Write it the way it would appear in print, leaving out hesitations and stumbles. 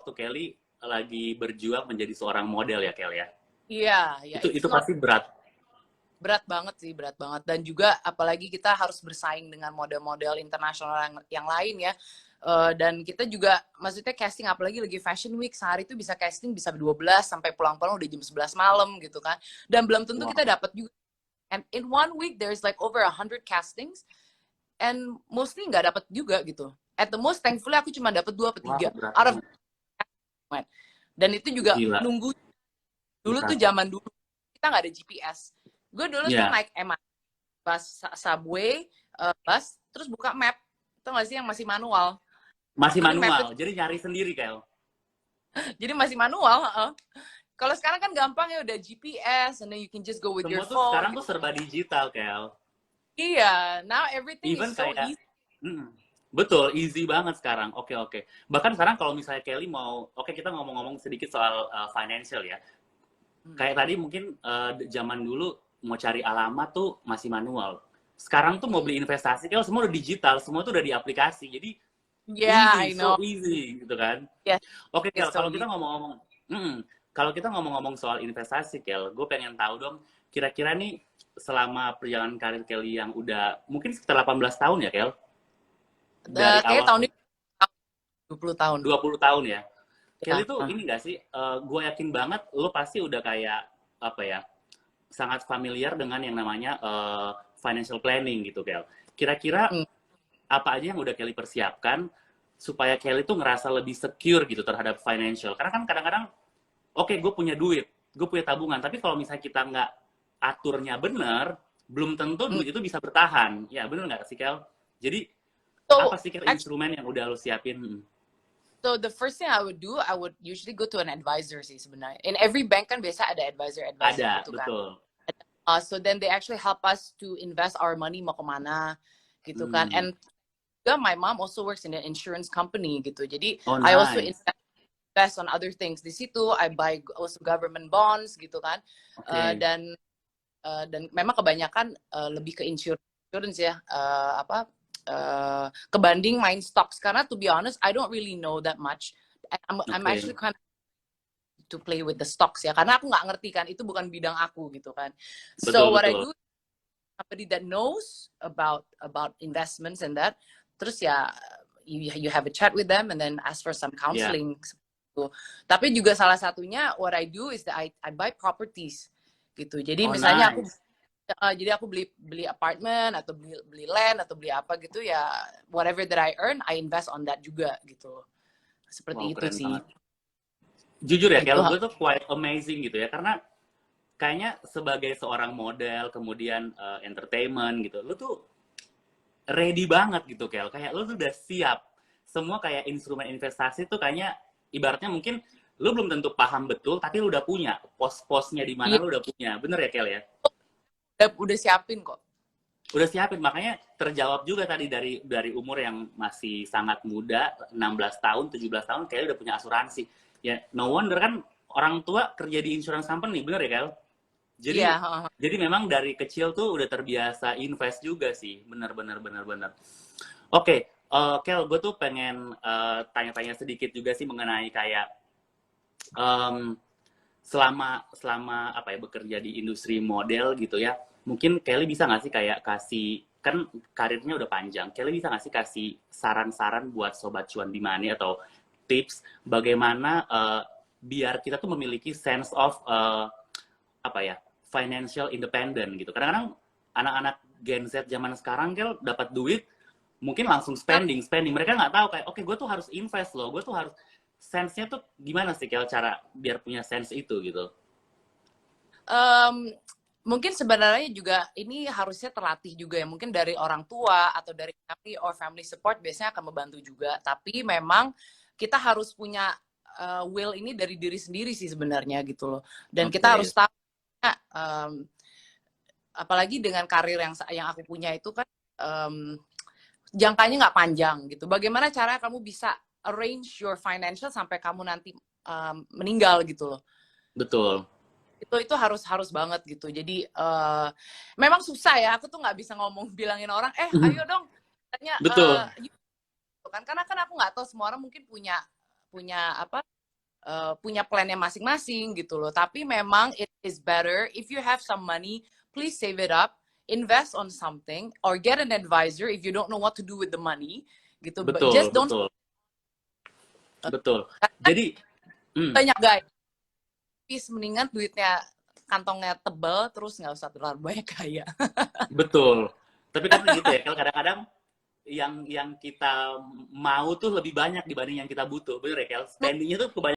waktu Kelly lagi berjuang menjadi seorang model ya, Kel ya. Iya, ya Itu it's not pasti berat. berat banget sih, berat banget. Dan juga apalagi kita harus bersaing dengan model-model internasional yang lain ya. Dan kita juga maksudnya casting apalagi lagi Fashion Week sehari itu bisa casting bisa 12 sampai pulang-pulang udah jam 11 malam gitu kan. Dan belum tentu kita Wow. dapat juga. And in one week there's like over 100 castings and mostly nggak dapat juga gitu. At the most thankfully aku cuma dapat 2 atau Wow, 3 berat out of. banget. Dan itu juga Gila. nunggu dulu tuh Berat. zaman dulu kita nggak ada GPS. Gue dulu tuh Ya, naik MRT, bus subway, bus, terus buka map. Tau gak sih yang masih manual? masih Jadi map manual. itu, Jadi nyari sendiri, Kel. jadi masih manual. Kalau sekarang kan gampang ya udah GPS, and then you can just go with your Semua tuh phone. sekarang tuh serba digital, Kel. Iya, now everything is Even so kayak, easy. betul, easy banget sekarang. Oke, oke. Bahkan sekarang kalau misalnya Kelly mau, oke kita ngomong-ngomong sedikit soal financial ya. Kayak tadi mungkin zaman dulu mau cari alamat tuh masih manual. Sekarang tuh mau beli investasi, Kel, semua udah digital, semua tuh udah di aplikasi. Jadi Yeah, easy, I so know. easy gitu kan. Yes, Oke, Kel, it's so kalau easy. kita ngomong-ngomong, kalau kita ngomong-ngomong soal investasi, Kel, gue pengen tahu dong, kira-kira nih selama perjalanan karir Kelly yang udah mungkin sekitar 18 tahun ya, Kel? Dari Kayaknya tahun awal ini 20 tahun. 20 tahun ya. Ya. Kelly tuh ini gak sih, gue yakin banget lo pasti udah kayak, apa ya, sangat familiar dengan yang namanya financial planning gitu, Kel. Kira-kira Hmm. apa aja yang udah Kelly persiapkan supaya Kelly tuh ngerasa lebih secure gitu terhadap financial. Karena kan kadang-kadang, oke, gue punya duit, gue punya tabungan, tapi kalau misalnya kita nggak aturnya bener, belum tentu Hmm. duit itu bisa bertahan. Ya, bener nggak sih, Kel? Jadi, apa So, sih, Kel, actually, instrumen yang udah lo siapin? so the first thing I would do, I would usually go to an advisor sih sebenarnya. In every bank kan biasa ada advisor Ada, gitu kan. betul. So then they actually help us to invest our money mau kemana gitu kan. Hmm. And juga my mom also works in an insurance company gitu. Jadi Oh, I also nice. invest on other things. Di situ I buy also government bonds gitu kan. Oke. Dan memang kebanyakan lebih ke insurance ya, kebanding main stocks karena to be honest I don't really know that much. I'm Oke. actually kind of to play with the stocks ya karena aku nggak ngerti kan itu bukan bidang aku gitu kan. Betul, So what I betul. do, somebody that knows about investments and that, terus ya you have a chat with them and then ask for some Ya. counseling. Tapi juga salah satunya what I do is that I buy properties gitu. Jadi Oh, misalnya aku nice. jadi aku beli apartemen atau beli land atau beli apa gitu ya, whatever that I earn I invest on that juga gitu. Wow, Seperti itu keren sih. banget. Jujur ya, Gitu. Kel, gue tuh quite amazing gitu ya, karena kayaknya sebagai seorang model, kemudian entertainment gitu, lu tuh ready banget gitu, Kel. Kayak lu tuh udah siap. Semua kayak instrumen investasi tuh kayaknya, ibaratnya mungkin lu belum tentu paham betul, tapi lu udah punya. Pos-posnya di mana Iya, lu udah punya. Bener ya, Kel ya? udah siapin kok. Udah siapin, makanya terjawab juga tadi dari umur yang masih sangat muda, 16 tahun, 17 tahun, kayaknya udah punya asuransi. Ya, no wonder kan orang tua kerja di insurance company, bener ya, Kel? Jadi Iya. jadi memang dari kecil tuh udah terbiasa invest juga sih, bener bener bener bener. Oke, Kel, gue tuh pengen tanya-tanya sedikit juga sih mengenai kayak em, selama selama apa ya bekerja di industri model gitu ya. Mungkin Kelly bisa nggak sih kayak kasih, kan karirnya udah panjang, Kelly bisa nggak sih kasih saran-saran buat sobat cuan di money atau tips bagaimana biar kita tuh memiliki sense of apa ya financial independent gitu. Kadang-kadang anak-anak Gen Z zaman sekarang Kel dapat duit mungkin langsung spending. Mereka nggak tahu kayak oke gue tuh harus invest loh, gue tuh harus sense-nya tuh gimana sih Kel cara biar punya sense itu gitu. Mungkin sebenarnya juga ini harusnya terlatih juga ya, mungkin dari orang tua atau dari family or family support biasanya akan membantu juga, tapi memang kita harus punya will ini dari diri sendiri sih sebenarnya gitu loh, dan kita harus Oke. tahu apalagi dengan karir yang aku punya itu kan jangkanya nggak panjang gitu, bagaimana cara kamu bisa arrange your financial sampai kamu nanti meninggal gitu loh. Betul. Itu harus banget gitu. Jadi memang susah ya, aku tuh nggak bisa ngomong bilangin orang ayo dong tanya Betul. kan karena kan aku nggak tahu semua orang mungkin punya punya plannya masing-masing gitu loh. Tapi memang it is better if you have some money, please save it up, invest on something, or get an advisor if you don't know what to do with the money gitu. But just Betul, don't betul, betul. Jadi, banyak guys. Please mendingan duitnya kantongnya tebal terus nggak usah terlalu banyak kaya. betul. Tapi kan gitu ya, kalau kadang-kadang yang kita mau tuh lebih banyak dibanding yang kita butuh. Bener ya, Kel? Spendingnya tuh kebanyakan